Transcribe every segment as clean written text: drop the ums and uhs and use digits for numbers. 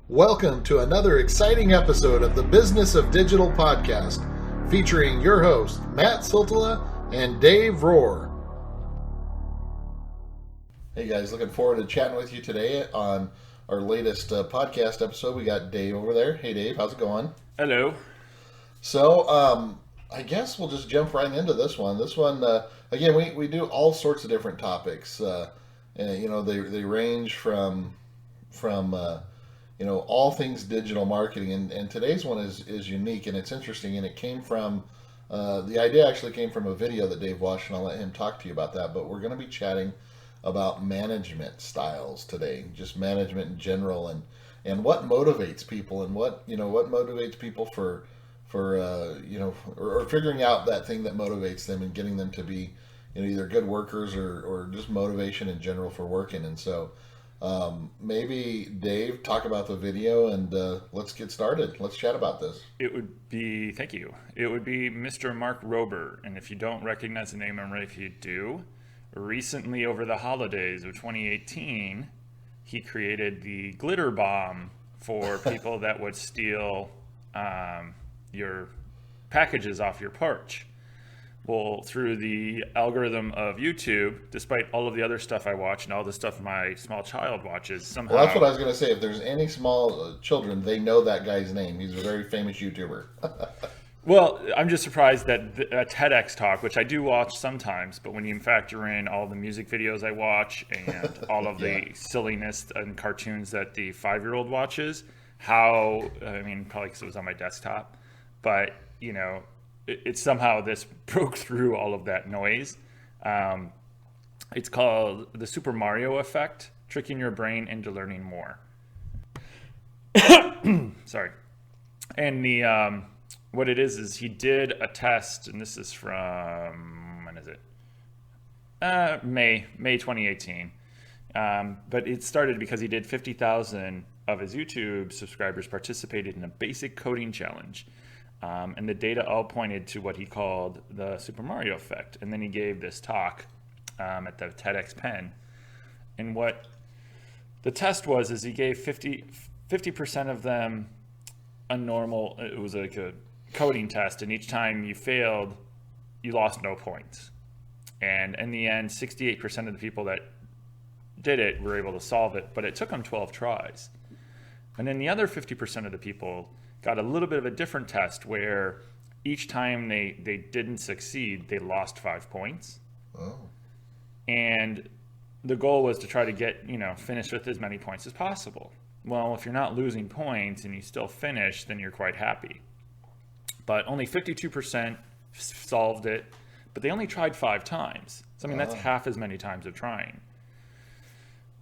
Welcome to another exciting episode of the Business of Digital podcast, featuring your hosts, Matt Siltala and Dave Rohr. Hey guys, looking forward to chatting with you today on our latest podcast episode. We got Dave over there. Hey Dave, how's it going? Hello. So, I guess we'll just jump right into this one. Again, we do all sorts of different topics. And, they range from all things digital marketing. And today's one is unique and it's interesting. And it came from, the idea actually came from a video that Dave watched, and I'll let him talk to you about that. But we're going to be chatting about management styles today, just management in general, and what motivates people, and what motivates people for figuring out that thing that motivates them and getting them to be, either good workers or just motivation in general for working. And so maybe Dave, talk about the video, and let's get started. Let's chat about this. Thank you. It would be Mr. Mark Rober. And if you don't recognize the name, I'm ready if you do. Recently, over the holidays of 2018, he created the glitter bomb for people that would steal your packages off your porch. Well, through the algorithm of YouTube, despite all of the other stuff I watch and all the stuff my small child watches, somehow... Well, that's what I was going to say. If there's any small children, they know that guy's name. He's a very famous YouTuber. Well, I'm just surprised that a TEDx talk, which I do watch sometimes, but when you factor in all the music videos I watch and all of the silliness and cartoons that the 5-year-old watches, probably because it was on my desktop, but, it's somehow this broke through all of that noise. It's called the Super Mario effect, tricking your brain into learning more. Sorry. And what it is he did a test, and this is from, when is it? May 2018. But it started because he did 50,000 of his YouTube subscribers participated in a basic coding challenge. And the data all pointed to what he called the Super Mario effect. And then he gave this talk at the TEDx Penn. And what the test was is he gave 50% of them it was like a coding test, and each time you failed, you lost no points. And in the end, 68% of the people that did it were able to solve it, but it took them 12 tries. And then the other 50% of the people got a little bit of a different test where each time they didn't succeed, they lost 5 points. Oh. And the goal was to try to get, finish with as many points as possible. Well, if you're not losing points and you still finish, then you're quite happy. But only 52% solved it, but they only tried 5 times. So, that's half as many times of trying.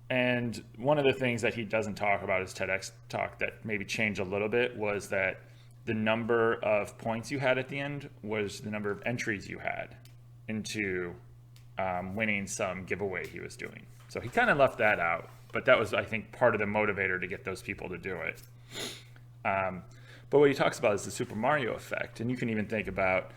And one of the things that he doesn't talk about his TEDx talk that maybe changed a little bit was that the number of points you had at the end was the number of entries you had into winning some giveaway he was doing. So he kind of left that out, but that was, I think, part of the motivator to get those people to do it. But what he talks about is the Super Mario effect. And you can even think about,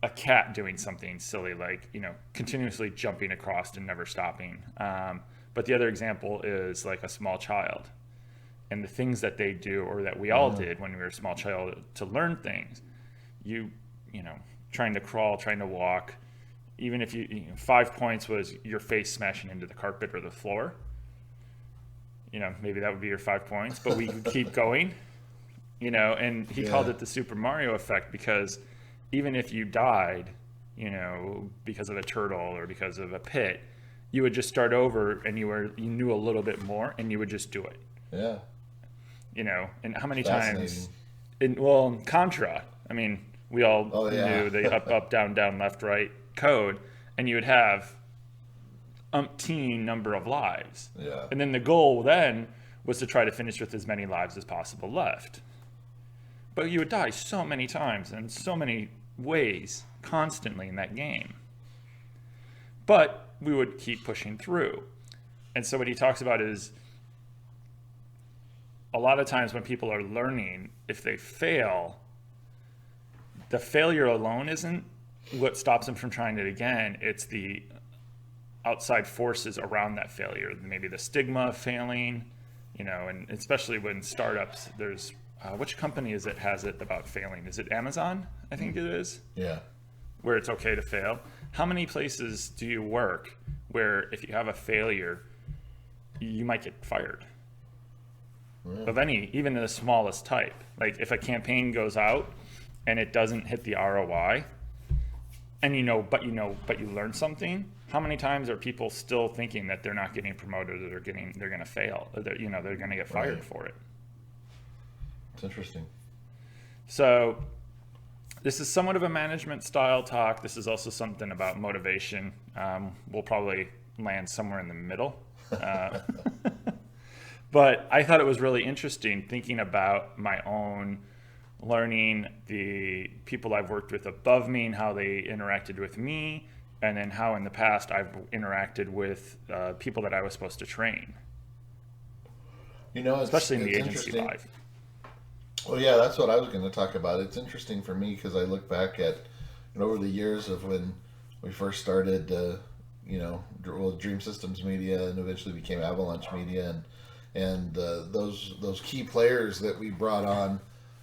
a cat doing something silly, like, continuously jumping across and never stopping. But the other example is like a small child and the things that they do, or that we all did when we were a small child to learn things. Trying to crawl, trying to walk, even if 5 points was your face smashing into the carpet or the floor. Maybe that would be your 5 points, but we could keep going, and he called it the Super Mario effect because even if you died, because of a turtle or because of a pit, you would just start over and you knew a little bit more and you would just do it. Yeah. And how many times in Contra, we all knew the up, down, left, right code, and you would have umpteen number of lives. Yeah. And then the goal then was to try to finish with as many lives as possible left. But you would die so many times and so many ways constantly in that game. But we would keep pushing through. And so what he talks about is a lot of times when people are learning, if they fail, the failure alone isn't what stops them from trying it again. It's the outside forces around that failure. Maybe the stigma of failing, and especially when startups, there's which company is it has it about failing? Is it Amazon? I think it is, Yeah. where it's okay to fail. How many places do you work where if you have a failure, you might get fired? Of any, even the smallest type. Like if a campaign goes out and it doesn't hit the ROI, and but you learn something. How many times are people still thinking that they're not getting promoted, or they're going to fail, or they're going to get fired Right. for it? It's interesting. So this is somewhat of a management style talk. This is also something about motivation. We'll probably land somewhere in the middle. Uh, but I thought it was really interesting thinking about my own learning, the people I've worked with above me and how they interacted with me, and then how in the past I've interacted with people that I was supposed to train, especially in the it's agency interesting. life. Well, yeah, that's what I was going to talk about. It's interesting for me because I look back at, over the years of when we first started, Dream Systems Media, and eventually became Avalanche Media, and those key players that we brought on,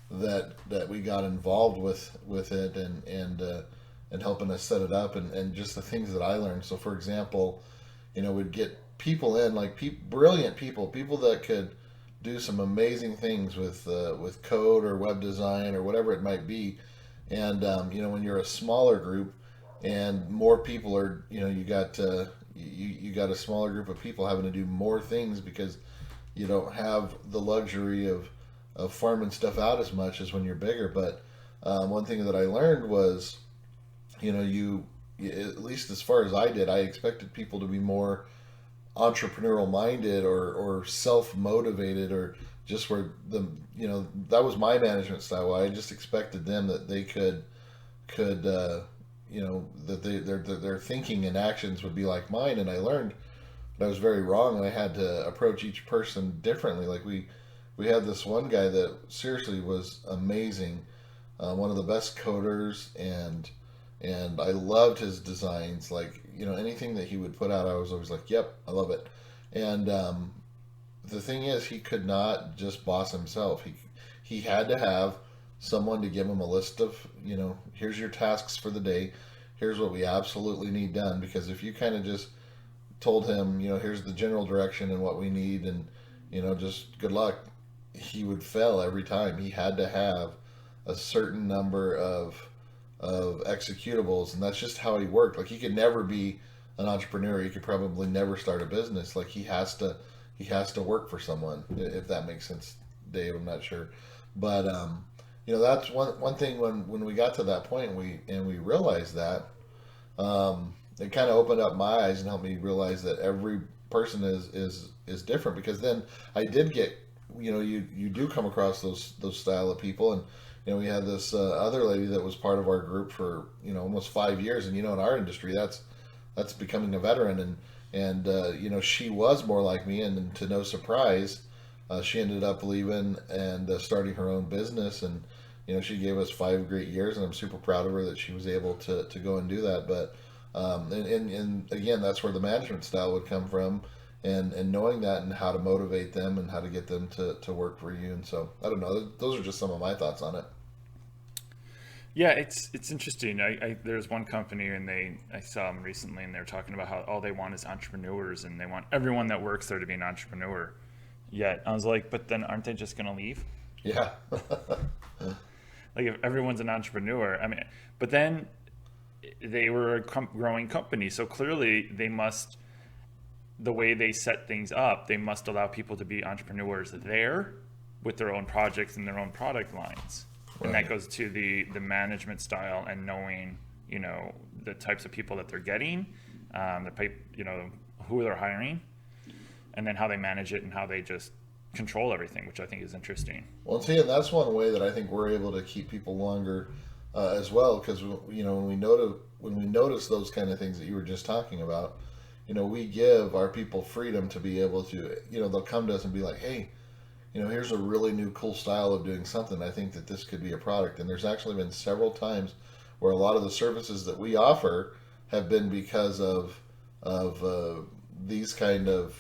that we got involved with it, and helping us set it up, and just the things that I learned. So, for example, we'd get people in, like brilliant people that could do some amazing things with code or web design or whatever it might be. And when you're a smaller group and more people are, you got a smaller group of people having to do more things because you don't have the luxury of farming stuff out as much as when you're bigger. But one thing that I learned was, at least as far as I did, I expected people to be more entrepreneurial minded, or self motivated, or just where that was my management style. I just expected them that they could that their thinking and actions would be like mine. And I learned that I was very wrong, and I had to approach each person differently. Like we had this one guy that seriously was amazing, one of the best coders, and I loved his designs. Like, anything that he would put out, I was always like, "Yep, I love it." And the thing is, he could not just boss himself. He had to have someone to give him a list of, here's your tasks for the day. Here's what we absolutely need done. Because if you kind of just told him, here's the general direction and what we need, and just good luck, he would fail every time. He had to have a certain number of executables, and that's just how he worked. Like, he could never be an entrepreneur. He could probably never start a business. Like, he has to work for someone, if that makes sense, Dave. I'm not sure, but that's one thing. When we got to that point, and we realized that, it kind of opened up my eyes and helped me realize that every person is different. Because then I did get, you do come across those style of people. And we had this other lady that was part of our group for almost 5 years. And in our industry, that's becoming a veteran. And she was more like me. And to no surprise, she ended up leaving and starting her own business. And she gave us 5 great years, and I'm super proud of her that she was able to go and do that. But and again, that's where the management style would come from, and knowing that, and how to motivate them, and how to get them to work for you. And so, I don't know, those are just some of my thoughts on it. Yeah, it's interesting. There's one company, and I saw them recently, and they're talking about how all they want is entrepreneurs, and they want everyone that works there to be an entrepreneur. Yet I was like, but then aren't they just going to leave? Yeah. Like, if everyone's an entrepreneur, I mean, but then they were a growing company, so clearly the way they set things up, they must allow people to be entrepreneurs there with their own projects and their own product lines. And that Right. goes to the management style, and knowing, the types of people that they're getting, who they're hiring, and then how they manage it and how they just control everything, which I think is interesting. Well, see, and that's one way that I think we're able to keep people longer, as well. Because when we notice those kind of things that you were just talking about, we give our people freedom to be able to, they'll come to us and be like, "Hey, here's a really new cool style of doing something. I think that this could be a product." And there's actually been several times where a lot of the services that we offer have been because of of these kind of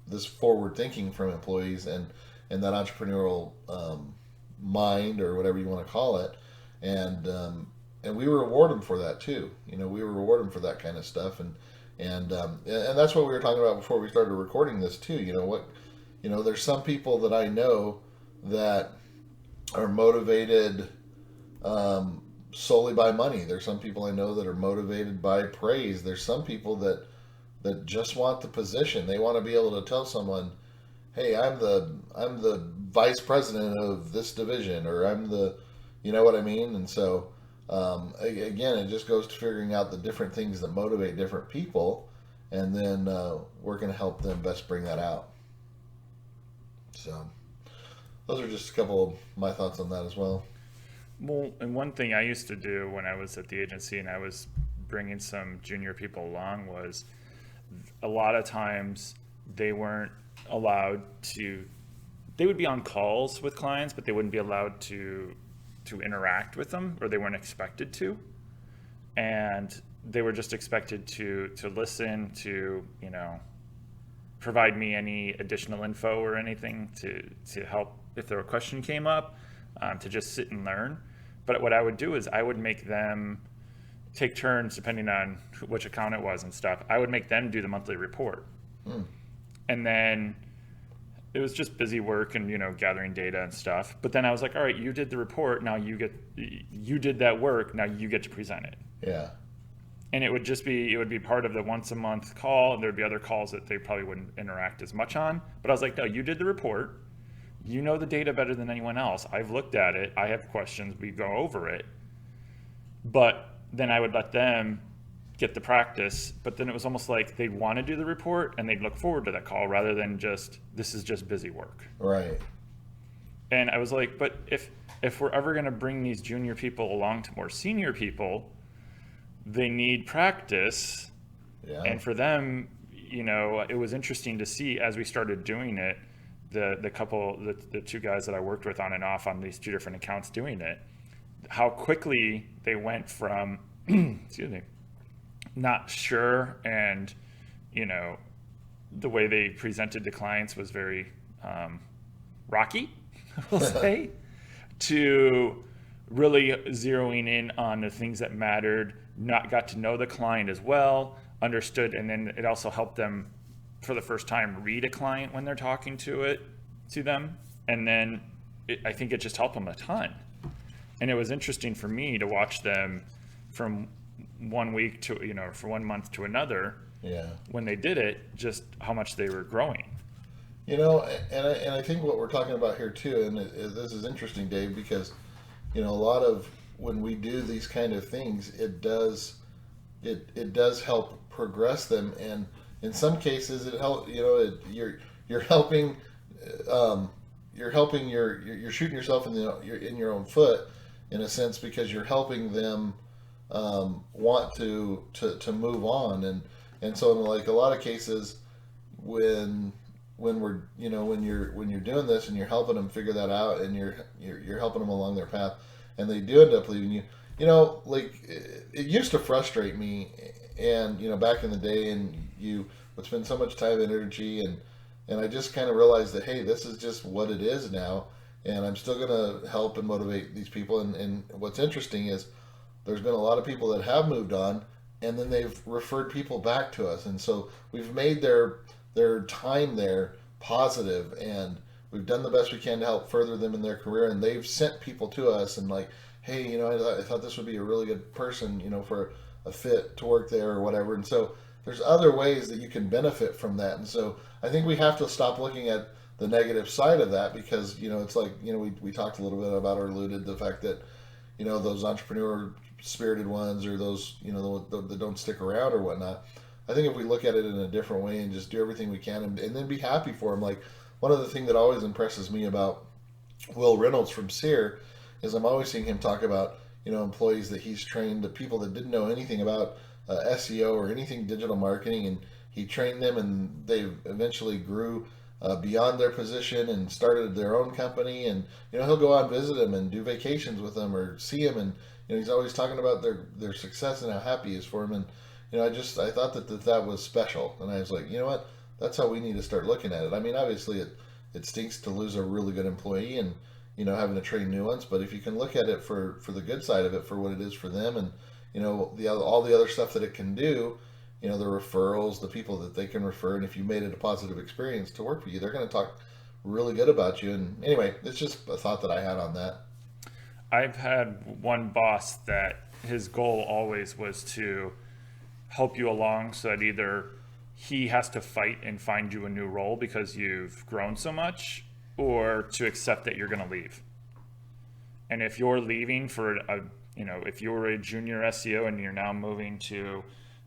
this forward thinking from employees and that entrepreneurial mind or whatever you want to call it, and we reward them for that too. We reward them for that kind of stuff, and that's what we were talking about before we started recording this too. There's some people that I know that are motivated solely by money. There's some people I know that are motivated by praise. There's some people that just want the position. They want to be able to tell someone, "Hey, I'm the vice president of this division," or "I'm the," you know what I mean? And so again, it just goes to figuring out the different things that motivate different people, and then we're going to help them best bring that out. So those are just a couple of my thoughts on that as well. Well, and one thing I used to do when I was at the agency and I was bringing some junior people along was a lot of times they weren't allowed to, they would be on calls with clients, but they wouldn't be allowed to interact with them, or they weren't expected to. And they were just expected to listen, to, provide me any additional info or anything to help if there a question came up, to just sit and learn. But what I would do is I would make them take turns, depending on which account it was and stuff. I would make them do the monthly report. And then it was just busy work and, gathering data and stuff. But then I was like, all right, you did the report. Now you did that work. Now you get to present it. Yeah. And it would be part of the once a month call. And there'd be other calls that they probably wouldn't interact as much on. But I was like, no, you did the report. You know the data better than anyone else. I've looked at it. I have questions. We go over it. But then I would let them get the practice. But then it was almost like they'd want to do the report and they'd look forward to that call rather than just, this is just busy work. Right. And I was like, but if we're ever going to bring these junior people along to more senior people, they need practice. Yeah. And for them, it was interesting to see as we started doing it, the two guys that I worked with on and off on these two different accounts doing it, how quickly they went from, excuse me, not sure, and, the way they presented to clients was very rocky, we'll say, to really zeroing in on the things that mattered, got to know the client as well, understood, and then it also helped them for the first time read a client when they're talking to them. And then I think it just helped them a ton. And it was interesting for me to watch them from 1 week to, for 1 month to another. Yeah. When they did it, just how much they were growing. And I think what we're talking about here too, and this is interesting, Dave, because, a lot of when we do these kind of things, it does help progress them, and in some cases it helps. You're helping, you're shooting yourself in your own foot in a sense, because you're helping them want to move on, and so in like a lot of cases when we're when you're doing this and you're helping them figure that out, and you're helping them along their path, and they do end up leaving you. Like it used to frustrate me, and back in the day, and you would spend so much time and energy, and I just kind of realized that, hey, this is just what it is now, and I'm still going to help and motivate these people. And what's interesting is there's been a lot of people that have moved on, and then they've referred people back to us, and so we've made their time there positive, and we've done the best we can to help further them in their career, and they've sent people to us and like, hey, I thought this would be a really good person, for a fit to work there or whatever. And so there's other ways that you can benefit from that. And so I think we have to stop looking at the negative side of that, because, it's like, we talked a little bit about, or alluded to the fact that, those entrepreneur spirited ones, or those, that don't stick around or whatnot. I think if we look at it in a different way and just do everything we can, and then be happy for them. Like, one of the things that always impresses me about Will Reynolds from SEER is I'm always seeing him talk about, employees that he's trained, the people that didn't know anything about SEO or anything digital marketing, and he trained them, and they eventually grew beyond their position and started their own company. And he'll go out and visit them and do vacations with them or see them, and he's always talking about their success and how happy he is for them. I thought that was special, and I was like, you know what, that's how we need to start looking at it. I mean, obviously it stinks to lose a really good employee and having to train new ones, but if you can look at it for the good side of it, for what it is for them, and all the other stuff that it can do, the referrals, the people that they can refer, and if you made it a positive experience to work for you, they're going to talk really good about you. And anyway, it's just a thought that I had on that. I've had one boss that his goal always was to help you along so that either he has to fight and find you a new role because you've grown so much, or to accept that you're going to leave. And if you're leaving for if you were a junior SEO and you're now moving to,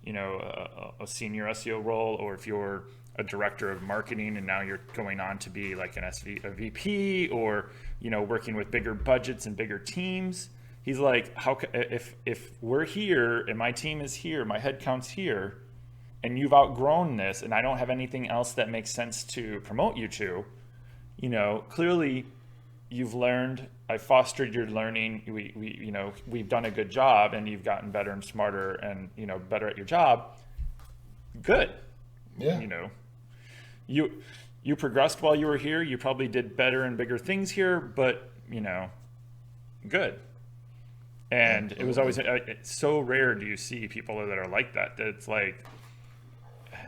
a senior SEO role, or if you're a director of marketing and now you're going on to be like a VP, or, working with bigger budgets and bigger teams, he's like, if we're here and my team is here, my head count's here, and you've outgrown this and I don't have anything else that makes sense to promote you to, clearly you've learned, I fostered your learning, we've done a good job, and you've gotten better and smarter and, better at your job. Good. Yeah. You progressed while you were here. You probably did better and bigger things here, but, good. And it was always, it's so rare do you see people that are like that. It's like,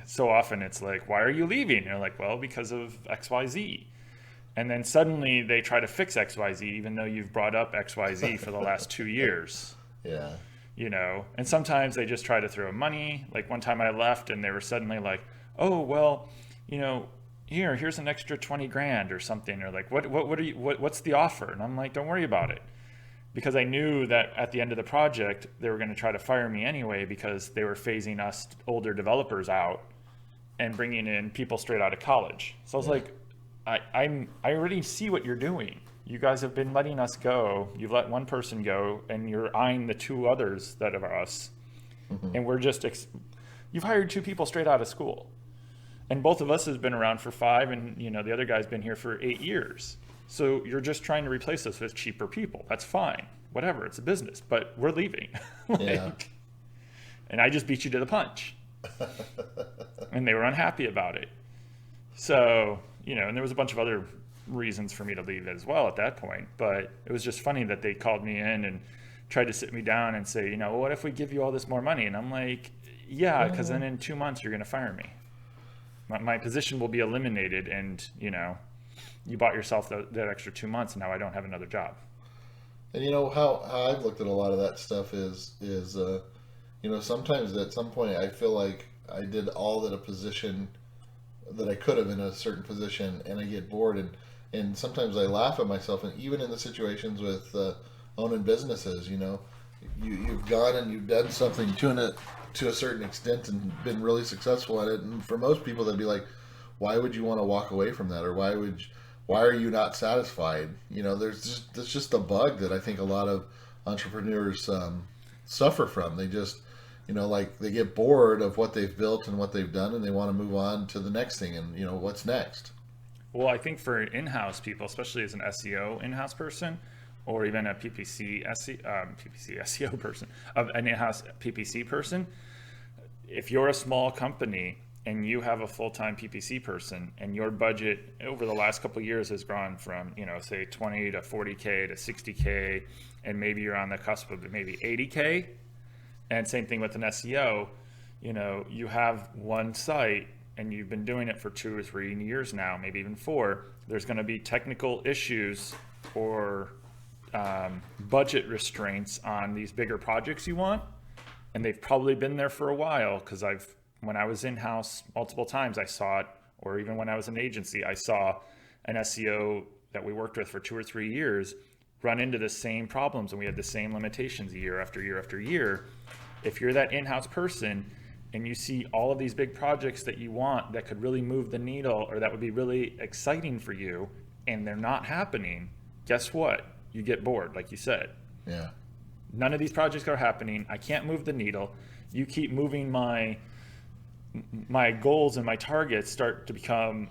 so often it's like, why are you leaving? And you're like, well, because of XYZ. And then suddenly they try to fix XYZ, even though you've brought up XYZ for the last 2 years. Yeah. And sometimes they just try to throw money. Like one time I left and they were suddenly like, oh, well, here's an extra 20 grand or something. Or like, what's the offer? And I'm like, don't worry about it. Because I knew that at the end of the project, they were going to try to fire me anyway, because they were phasing us older developers out and bringing in people straight out of college. So I was like, I already see what you're doing. You guys have been letting us go. You've let one person go, and you're eyeing the 2 others that are us. Mm-hmm. And we're just, you've hired 2 people straight out of school. And both of us has been around for 5, and the other guy's been here for 8 years. So you're just trying to replace us with cheaper people. That's fine. Whatever, it's a business, but we're leaving. Yeah. And I just beat you to the punch. And they were unhappy about it. So, and there was a bunch of other reasons for me to leave as well at that point. But it was just funny that they called me in and tried to sit me down and say, well, what if we give you all this more money? And I'm like, yeah, because then in 2 months you're going to fire me. My position will be eliminated, and, you bought yourself that extra 2 months, and now I don't have another job. And how I've looked at a lot of that stuff is sometimes at some point I feel like I did all that a position that I could have in a certain position, and I get bored, and sometimes I laugh at myself. And even in the situations with owning businesses, you've gone and you've done something to a certain extent and been really successful at it. And for most people, they'd be like, why would you want to walk away from that? Or why are you not satisfied? That's just a bug that I think a lot of entrepreneurs suffer from. They just, they get bored of what they've built and what they've done, and they want to move on to the next thing and, what's next. Well, I think for in-house people, especially as an SEO in-house person, or even a PPC SEO person, an in-house PPC person, if you're a small company and you have a full-time PPC person, and your budget over the last couple of years has gone from, say 20 to 40K to 60K, and maybe you're on the cusp of maybe 80K, and same thing with an SEO, you have one site and you've been doing it for 2 or 3 years now, maybe even 4, there's going to be technical issues or budget restraints on these bigger projects you want. And they've probably been there for a while, because when I was in-house multiple times, I saw it, or even when I was an agency, I saw an SEO that we worked with for 2 or 3 years run into the same problems, and we had the same limitations year after year after year. If you're that in-house person and you see all of these big projects that you want that could really move the needle, or that would be really exciting for you, and they're not happening, guess what? You get bored, like you said. Yeah. None of these projects are happening. I can't move the needle. You keep moving my goals, and my targets start to become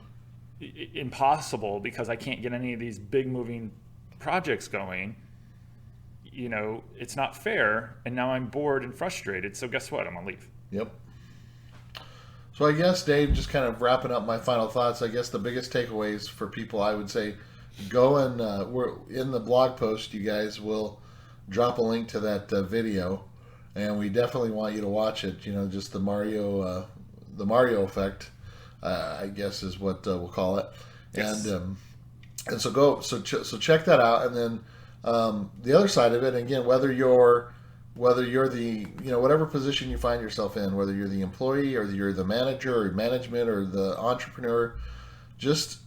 impossible because I can't get any of these big moving projects going. It's not fair, and now I'm bored and frustrated. So guess what? I'm gonna leave. Yep. So I guess, Dave, just kind of wrapping up my final thoughts. I guess the biggest takeaways for people, I would say, go and we're in the blog post. You guys will drop a link to that video, and we definitely want you to watch it. You know, just the Mario effect, I guess is what we'll call it. Yes. And so so check that out, and then the other side of it. Again, whether you're the, you know, whatever position you find yourself in, whether you're the employee or you're the manager or management or the entrepreneur, just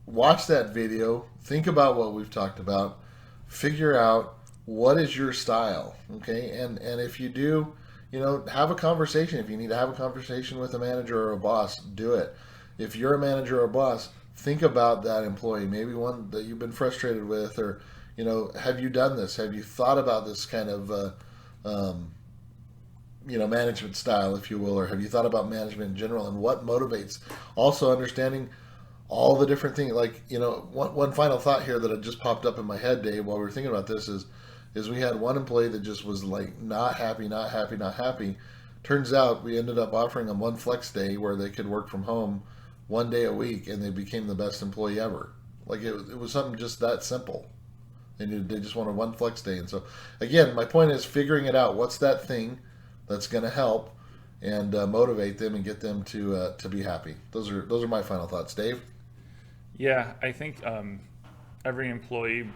watch that video, think about what we've talked about, figure out what is your style, okay? And if you do, you know, have a conversation. If you need to have a conversation with a manager or a boss, do it. If you're a manager or a boss, think about that employee, maybe one that you've been frustrated with, or, you know, have you done this? Have you thought about this kind of um, you know, management style, if you will, or have you thought about management in general and what motivates? Also understanding all the different things. Like, you know, one final thought here that had just popped up in my head, Dave, while we were thinking about this is we had one employee that just was like not happy, not happy, not happy. Turns out we ended up offering them one flex day where they could work from home one day a week, and they became the best employee ever. Like it was something just that simple. They just wanted one flex day. And so, again, my point is figuring it out. What's that thing that's going to help and motivate them and get them to be happy? Those are my final thoughts, Dave. Yeah, I think every employee,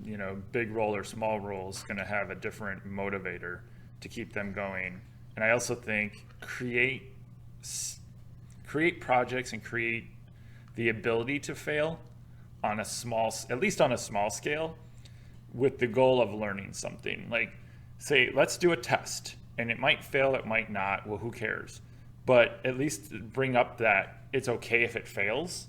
you know, big role or small role, is going to have a different motivator to keep them going. And I also think create projects and create the ability to fail on a small, at least on a small scale, with the goal of learning something. Like, say, let's do a test, and it might fail, it might not. Well, who cares? But at least bring up that it's okay if it fails,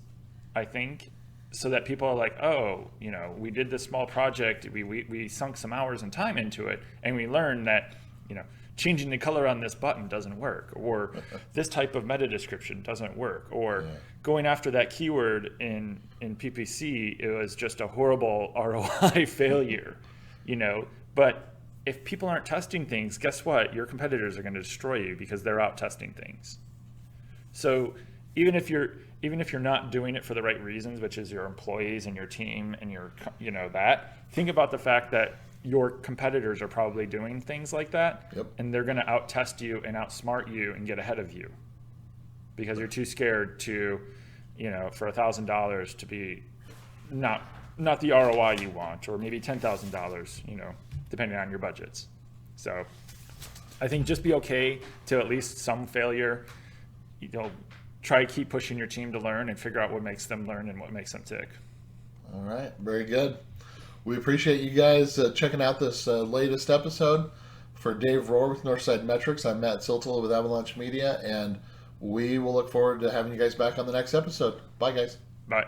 I think, so that people are like, oh, you know, we did this small project, we sunk some hours and time into it, and we learned that, you know, changing the color on this button doesn't work, or this type of meta description doesn't work, or going after that keyword in PPC, it was just a horrible ROI failure, you know. But if people aren't testing things, guess what? Your competitors are going to destroy you because they're out testing things. So even if you're not doing it for the right reasons, which is your employees and your team and your, you know, that, think about the fact that your competitors are probably doing things like that. Yep. And they're going to out test you and outsmart you and get ahead of you because you're too scared to, you know, for $1,000 to be not the ROI you want, or maybe $10,000, you know, depending on your budgets. So I think just be okay to at least some failure. You know, try to keep pushing your team to learn and figure out what makes them learn and what makes them tick. All right, very good. We appreciate you guys checking out this latest episode. For Dave Rohr with Northside Metrics, I'm Matt Siltel with Avalanche Media, and we will look forward to having you guys back on the next episode. Bye, guys. Bye.